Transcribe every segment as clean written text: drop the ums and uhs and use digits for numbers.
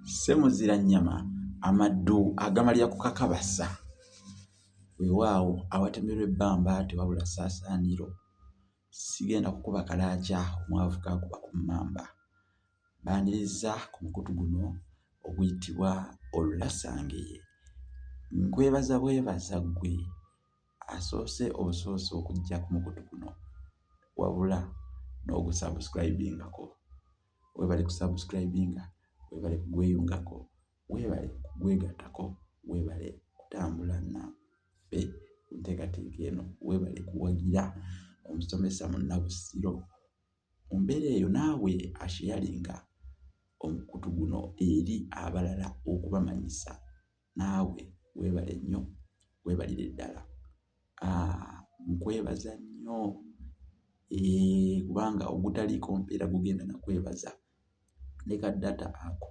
Ssemuzira nnyama amaddu agamalira ku kakabasa weewaawo awatemerwa ebbamba tewabula ssaasaaniro. Sigenda kukuba kalaakya omwavu kaakuba ku mmamba. Mbandirizza ku mukutu guno oguyitibwa Olulasangeye. Nkwebaza bwebaza ggwe asoose okujja ku mukutu guno wabula n'ogusubscribingako. Weebale kusubscribinga, weebale kugweyungako, weebale kugwegattako, weebale kutambula naffe ku nteekateeka eno, weebale kuwagira omusomesa Munnabusiro. Mu mbeera eyo naawe asheyalinga omukutu guno eri abalala okubamanyisa. Naawe weebale nnyo, weebalire ddala. Nkwebaza nnyo kubanga ogutaliiko mpeera gugenda na kwebaza. Ne ka data ako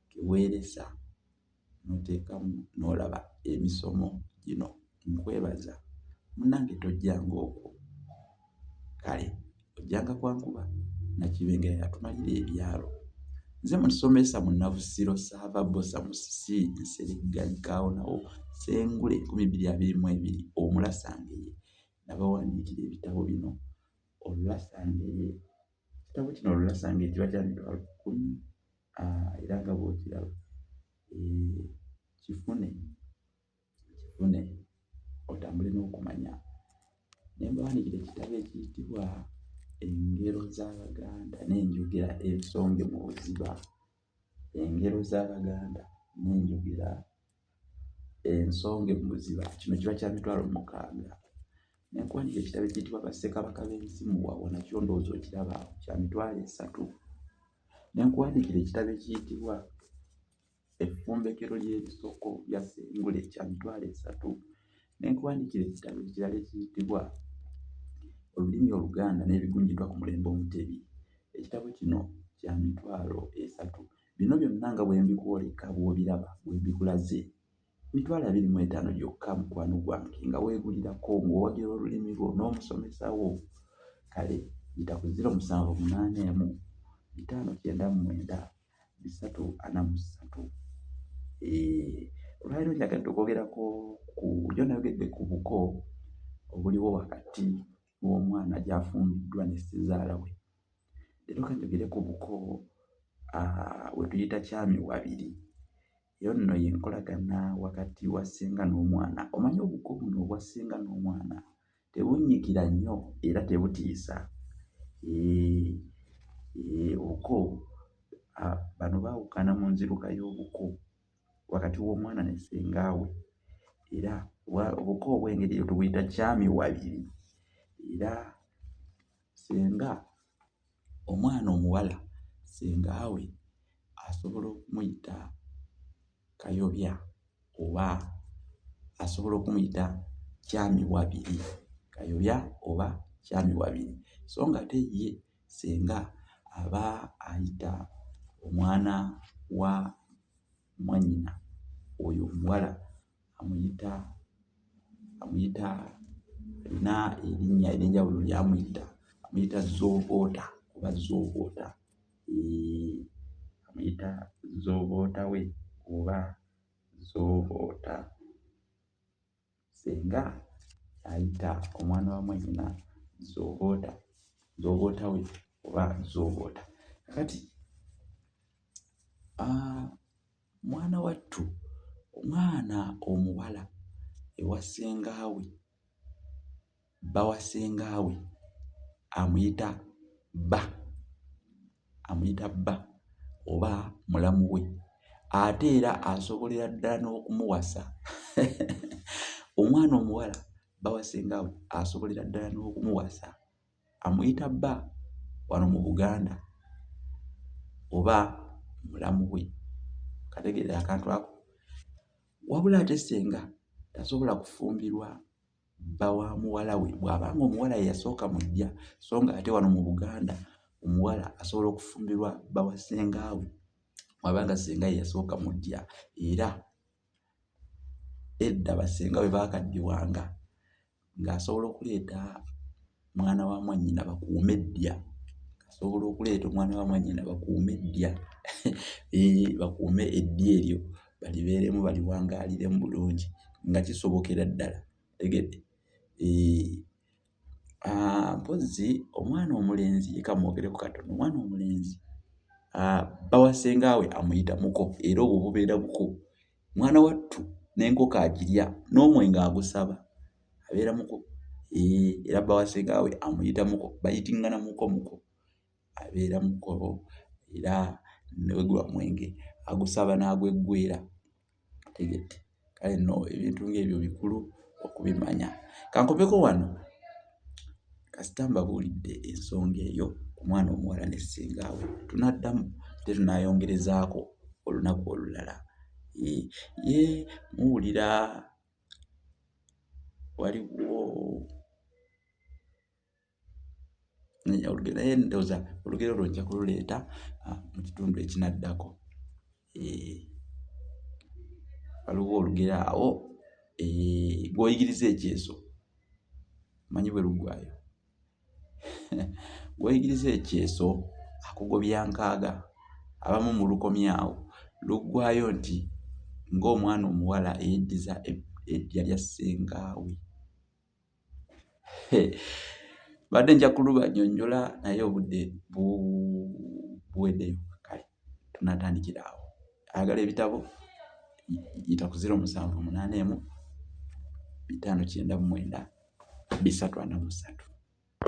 ke weeresa n'oteekamu n'olaba emisomo gino. Nkwebaza munnange, tojjanga okwo. Kale ojjanga kwankuba Nakibenga yatumalira ebyalo. Nze musomesa Munnabusiro Ssaavabbosa Musisi Nserenganyikaawo nawo Ssengule 2022 Omulasangeye. Nabawandiikira ebitabo bino Olulasangeye. Ekitabo kino Olulasangeye kiba kya mitwalo 10 era nga bw'okiraba kifune otambule n'okumanya. Ne mbawandiikira ekitabo ekiyitibwa Engero z'Abaganda n'enjogera ensonge mu buziba. Engero z'Abaganda n'enjogera ensonge mu buziba. Kino kiba kya mitwalo 6. Ne nkuwandiikira ekitabo ekiyitibwa Bassekabaka b'Enzimuwa, nakyo ndowooza okiraba awo, kya mitwalo 3. Ne nkuwandiikira ekitabo ekiyitibwa Effumbekero ly'ebisoko bya Ssengule, kya mitwalo 3. Ne nkuwandiikira ekitabo ekirala ekiyitibwa Olulimi Oluganda n'Ebigunjibwa ku Mulembe Omutebi. Ekitabo kino kya mitwalo 3. Bino byonna nga bwe mbikwoleka bw'obiraba, bwe mbikulaze, mitwalo 25 gyokka mukwano gwange nga weegulirako ng'owagira olulimi lwo n'omusomesa wo. Kale yita ku 0781 599 343. Olwaliro njagadde okwogerako yo nayogedde ku buko obuliwo wakati w'omwana gy'afumbiddwa ne ssezaala we. Leero ka njogere ku buko we tuyita kyamiwabiri. Eyo nno y'enkolagana wakati wa ssenga n'omwana. Omanyi obuko buno obwa ssenga n'omwana tebunnyikira nnyo era tebutiisa. Obuko bano baawukana mu nziruka y'obuko wakati w'omwana ne ssenga we, era obuko obw'engeri eyo tubuyita kyamiwabiri. Era senga omwana omuwala ssenga we asobola okumuyita kayobya oba asobola okumuyita kyamiwabiri, kayobya oba kyamiwabiri. So nga ate ye ssenga aba ayita omwana wa mwannyina oyo omuwala amuyita alina erinnya ery'enjawulo ly'amuyita, amuyita Zooboota oba Zooboota. Amuyita Zooboota we oba Zooboota. Ssenga ayita omwana wa mwannyina Zooboota, Zooboota we oba Zooboota. Kakati mwana wattu, omwana omuwala ewa ssengaawe, bba wa ssengaawe amuyita bba oba mulamu we. Ate era asobolera ddala n'okumuwasa omwana omuwala bba wa ssengaawe asobolera ddala n'okumuwasa, amuyita bba wano mu Buganda oba mulamu we. Kategeera akantu ako. Wabula ate ssenga tasobola kufumbirwa bba wa muwala we bw'abanga omuwala ye yasooka mu ddya, so nga ate wano mu Buganda omuwala asobola okufumbirwa bba wa ssengaawe bw'abanga ssenga ye yasooka mu ddya. Era edda bassenga bwe baakaddiwanga ng'asobola okuleeta mwana wa mwannyina bakuume ddya, asobola okuleeta omwana wa mwannyina bakuume ddya. bakuume eddi eryo balibeeremu baliwangaaliremu bulungi nga kisobokera ddala. Tegedde mpozzi omwana omulenzi yeka mwogereko katono. Omwana omulenzi bba wa ssengaawe amuyita muko era obwo bubeera buko. Mwana wattu n'enkoko agirya n'omwenge agusaba abeera muko. Era bba wa ssengaawe amuyita muko, bayitingana muko abeera muko era ne gwa mwenge agusaba n'agweggwera. Tegedde. Kale nno ebintu ng'ebyo bikulu okubimanya. Kankobeko wano kasita mbabuulidde ensonga eyo ku mwana omuwala ne ssengaawe, tunaddamu ate tunaayongerezaako olunaku olulala. Muwulira waliwo naye ndowooza olugero olwo nja kululeeta mu kitundu ekinaddako. Waliwo olugero awo gw'oyigiriza ekyeso, omanyi bwe luggwaayo? Gw'oyigiriza ekyeso akugobya nkaaga, abamu mu lukomyo awo luggwaayo nti ng'omwana omuwala eyeddiza eddya lya ssengaawe. Mbadde nja kulubannyonnyola naye obudde buweddeyo. Kale tunaatandikira awo. Ayagala ebitabo yita ku 0781 599 343.